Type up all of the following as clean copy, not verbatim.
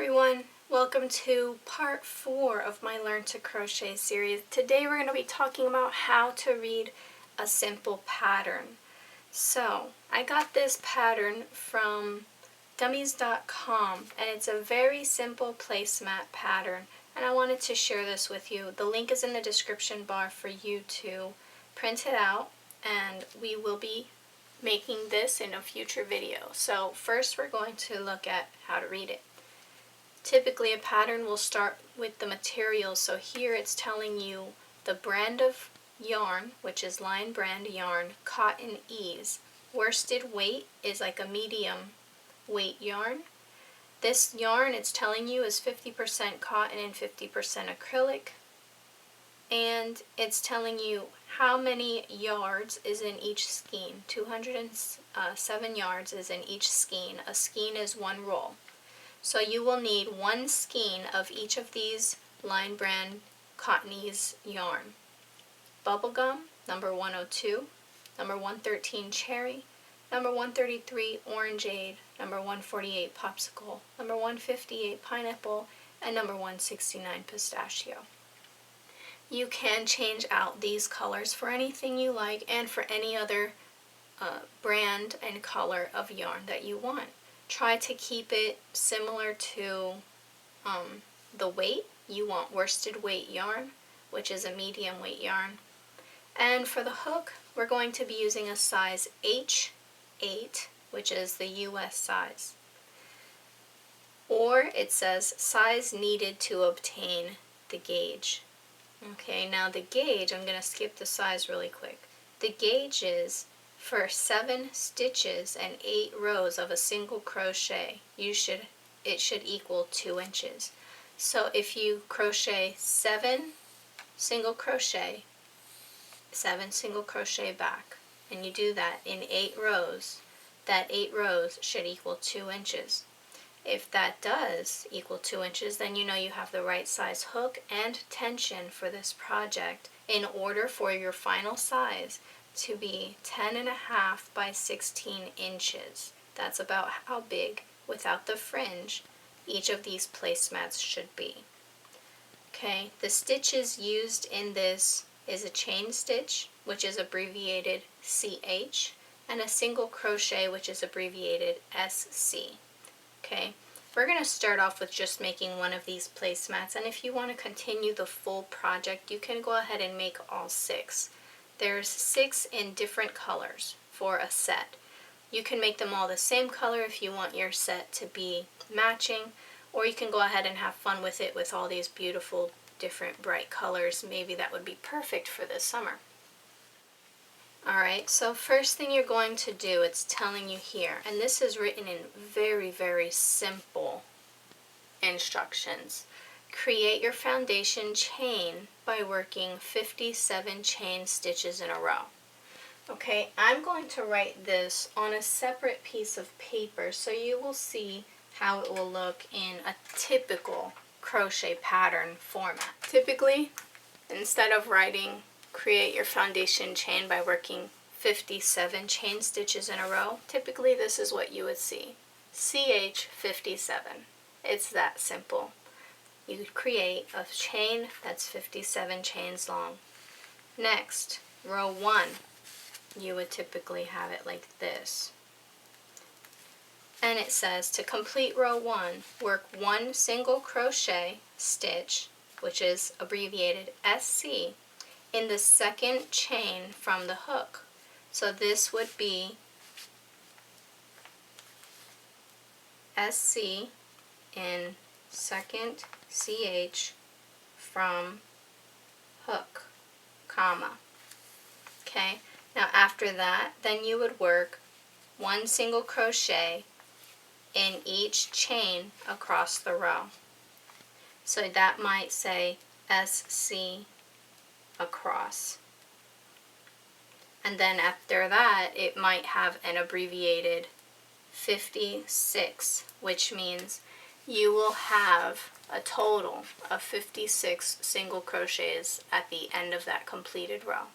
everyone, welcome to part 4 of my Learn to Crochet series. Today we're going to be talking about how to read a simple pattern. So I got this pattern from dummies.com and it's a very simple placemat pattern and I wanted to share this with you. The link is in the description bar for you to print it out, and we will be making this in a future video. So first we're going to look at how to read it. Typically a pattern will start with the material, so here it's telling you the brand of yarn, which is Lion Brand yarn, Cotton Ease. Worsted weight is like a medium weight yarn. This yarn, it's telling you, is 50% cotton and 50% acrylic. And it's telling you how many yards is in each skein. 207 yards is in each skein. A skein is one roll. So you will need one skein of each of these Lion Brand Cotton Ease yarn. Bubblegum, number 102, number 113 Cherry, number 133 Orangeade, number 148 Popsicle, number 158 Pineapple, and number 169 Pistachio. You can change out these colors for anything you like and for any other brand and color of yarn that you want. Try to keep it similar to the weight. You want worsted weight yarn, which is a medium weight yarn. And for the hook, we're going to be using a size H8, which is the US size. Or it says size needed to obtain the gauge. Okay, now the gauge, I'm going to skip the size really quick. The gauge is for 7 stitches and 8 rows of a single crochet. It should equal 2 inches. So if you crochet 7 single crochet back, and you do that in 8 rows, that 8 rows should equal 2 inches. If that does equal 2 inches, then you know you have the right size hook and tension for this project in order for your final size to be 10.5 by 16 inches. That's about how big, without the fringe, each of these placemats should be. Okay, the stitches used in this is a chain stitch, which is abbreviated CH, and a single crochet, which is abbreviated SC. Okay, we're going to start off with just making one of these placemats, and if you want to continue the full project, you can go ahead and make all 6. There's 6 in different colors for a set. You can make them all the same color if you want your set to be matching, or you can go ahead and have fun with it with all these beautiful different bright colors. Maybe that would be perfect for this summer. Alright, so first thing you're going to do, it's telling you here, and this is written in very, very simple instructions. Create your foundation chain by working 57 chain stitches in a row. Okay, I'm going to write this on a separate piece of paper so you will see how it will look in a typical crochet pattern format. Typically, instead of writing create your foundation chain by working 57 chain stitches in a row, typically this is what you would see. CH57. It's that simple. You create a chain that's 57 chains long. Next, row 1, you would typically have it like this. And it says to complete row 1, work 1 single crochet stitch, which is abbreviated SC, in the second chain from the hook. So this would be SC in second CH from hook, comma. Okay, now after that, then you would work 1 single crochet in each chain across the row. So that might say SC across. And then after that, it might have an abbreviated 56, which means you will have a total of 56 single crochets at the end of that completed row.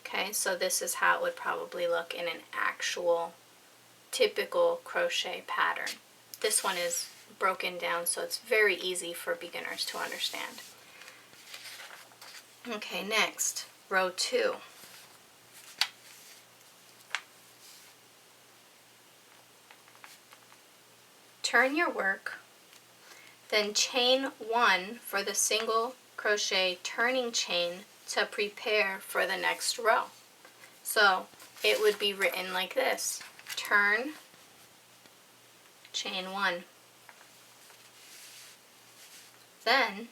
Okay, so this is how it would probably look in an actual typical crochet pattern. This one is broken down so it's very easy for beginners to understand. Okay, next, row 2. Turn your work, then chain 1 for the single crochet turning chain to prepare for the next row. So it would be written like this: turn, chain 1. Then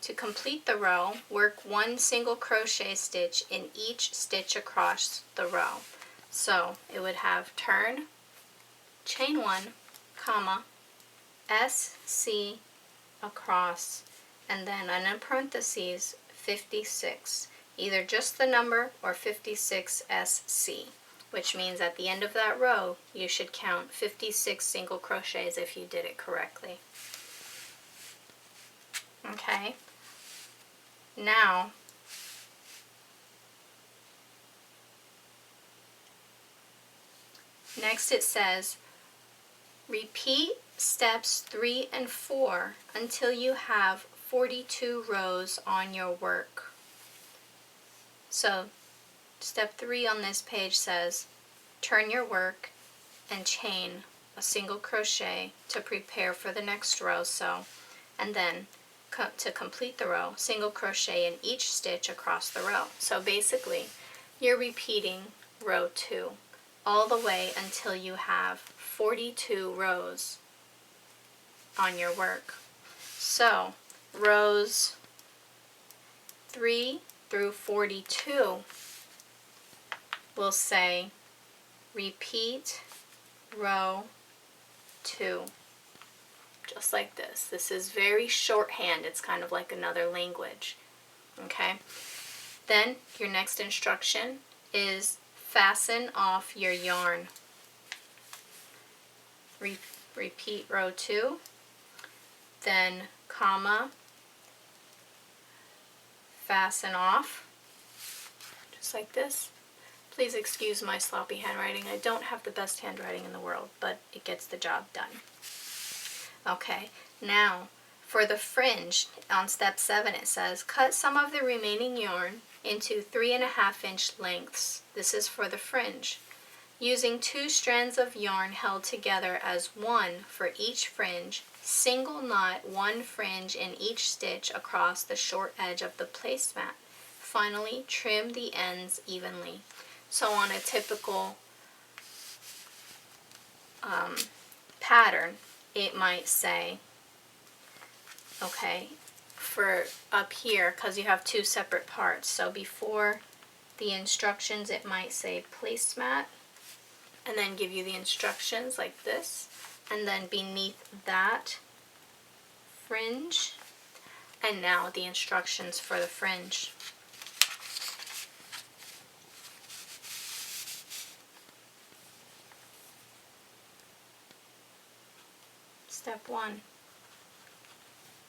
to complete the row, work 1 single crochet stitch in each stitch across the row. So it would have turn, chain 1, comma, SC across, and then in parentheses 56, either just the number or 56 SC, which means at the end of that row you should count 56 single crochets if you did it correctly. Okay, now next it says repeat steps 3 and 4 until you have 42 rows on your work. So step 3 on this page says turn your work and chain a single crochet to prepare for the next row, and then to complete the row, single crochet in each stitch across the row. So basically you're repeating row 2 all the way until you have 42 rows on your work. So rows 3 through 42 will say repeat row 2. Just like this. This is very shorthand. It's kind of like another language. Okay? Then your next instruction is fasten off your yarn. Repeat row 2, then comma, fasten off, just like this. Please excuse my sloppy handwriting. I don't have the best handwriting in the world, but it gets the job done. Okay, now for the fringe, on step 7 it says cut some of the remaining yarn into 3.5-inch lengths. This is for the fringe. Using 2 strands of yarn held together as one for each fringe, single knot 1 fringe in each stitch across the short edge of the placemat. Finally, trim the ends evenly. So on a typical pattern, it might say, okay, for up here, because you have 2 separate parts, so before the instructions it might say placemat, and then give you the instructions like this, and then beneath that fringe, and now the instructions for the fringe. Step 1,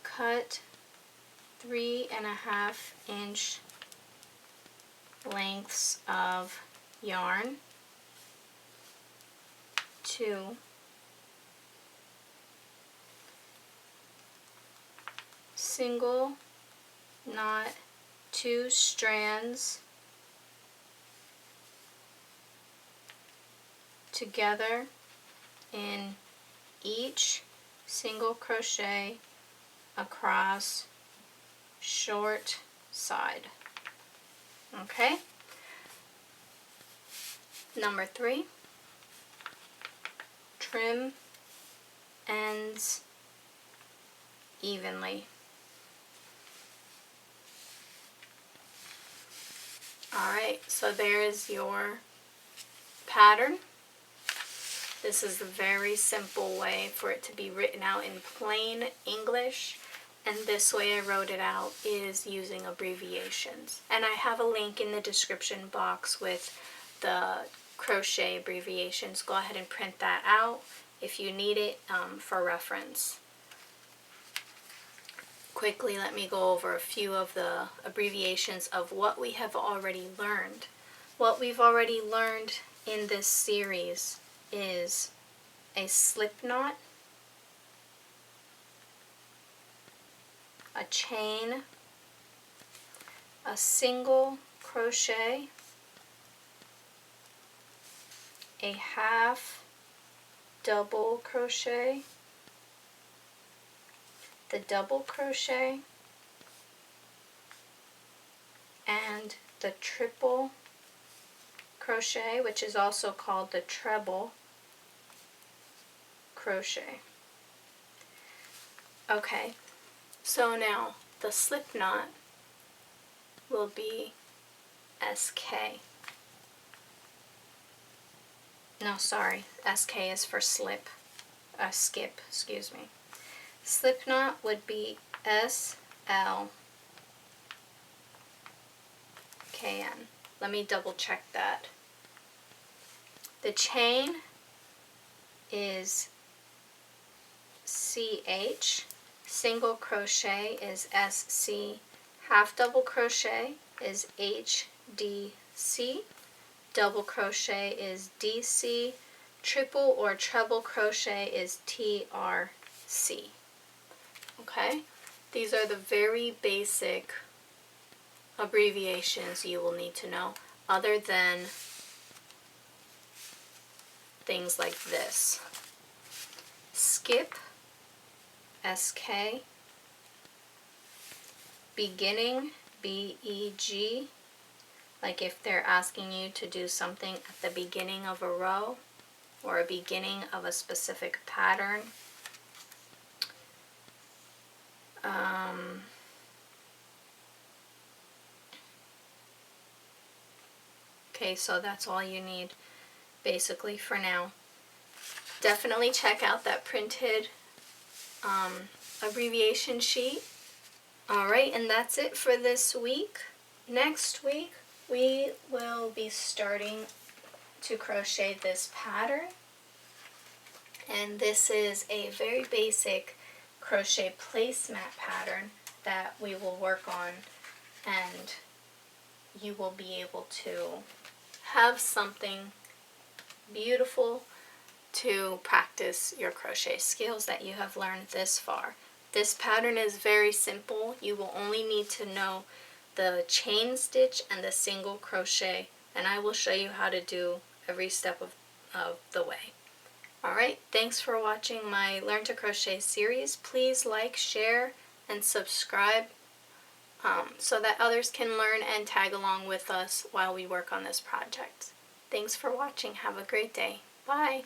cut 3.5-inch lengths of yarn. 2, single knot 2 strands together in each single crochet across short side. Okay? Number 3, trim ends evenly. Alright, so there is your pattern. This is a very simple way for it to be written out in plain English, and this way I wrote it out is using abbreviations. And I have a link in the description box with the crochet abbreviations. Go ahead and print that out if you need it for reference. Quickly, let me go over a few of the abbreviations of what we have already learned. what we've already learned in this series is a slip knot, a chain, a single crochet, a half double crochet, the double crochet, and the triple crochet, which is also called the treble crochet. Okay, so now the slip knot will be SK. No, sorry, SK is for skip, excuse me. Slip knot would be SLKN. Let me double check that. The chain is CH, single crochet is SC, half double crochet is HDC, double crochet is DC, triple or treble crochet is TRC. Okay, these are the very basic abbreviations you will need to know, other than things like this. Skip, SK, beginning, BEG, like if they're asking you to do something at the beginning of a row or a beginning of a specific pattern. Okay, so that's all you need basically for now. Definitely check out that printed abbreviation sheet. Alright, and that's it for this week. Next week we will be starting to crochet this pattern, and this is a very basic crochet placemat pattern that we will work on, and you will be able to have something beautiful to practice your crochet skills that you have learned this far. This pattern is very simple. You will only need to know the chain stitch and the single crochet, and I will show you how to do every step of the way. Alright, thanks for watching my Learn to Crochet series. Please like, share, and subscribe so that others can learn and tag along with us while we work on this project. Thanks for watching. Have a great day. Bye.